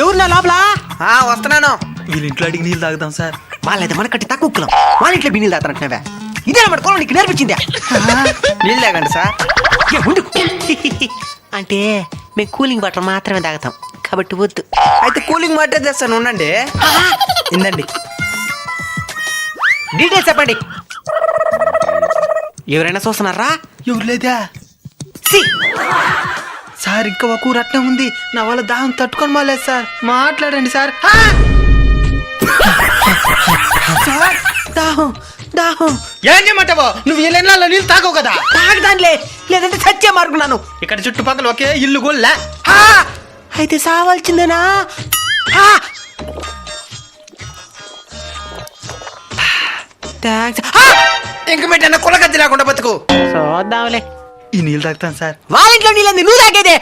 ఎవరు నా లోపల? వస్తున్నాను. వీళ్ళ ఇంట్లో అడిగి నీళ్ళు తాగుదాం సార్. వాళ్ళైతే మనకట్టి తక్కువ కులం, వాళ్ళ ఇంట్లో బిన్నీళ్ళు తాగుతానంటున్నావా? ఇదే మన కులం నీకు నేర్పించిందా? నీళ్ళు తాగండి సార్. అంటే మేము కూలింగ్ వాటర్ మాత్రమే తాగుతాం కాబట్టి వద్దు. అయితే కూలింగ్ వాటర్ తెస్తాను, ఉండండి. ఇందండి. డీటెయిల్స్ చెప్పండి. ఎవరైనా చూస్తున్నారా? ఎవరు లేదా సార్? ఇంకా ఒక ఊరు అట్నే ఉంది. నా వాళ్ళ దాహం తట్టుకొని మాలేదు సార్. మాట్లాడండి సార్. సార్ దాహం దాహం. ఏం చేయమంటావో? నువ్వు వీళ్ళ నీళ్ళు తాగవు కదా. తాగదానిలే, లేదంటే చచ్చే మార్కున్నాను. ఇక్కడ చుట్టుపక్కల ఒకే ఇల్లు గోల్లా. అయితే సావాల్సిందేనా? ఇంక పెట్టిన కులగద్ది లేకుండా బతుకు. చూద్దాంలే. ఈ నీళ్ళు తాగుతాను సార్. వాళ్ళ ఇంట్లో నీళ్ళంది నువ్వు తాగేదే.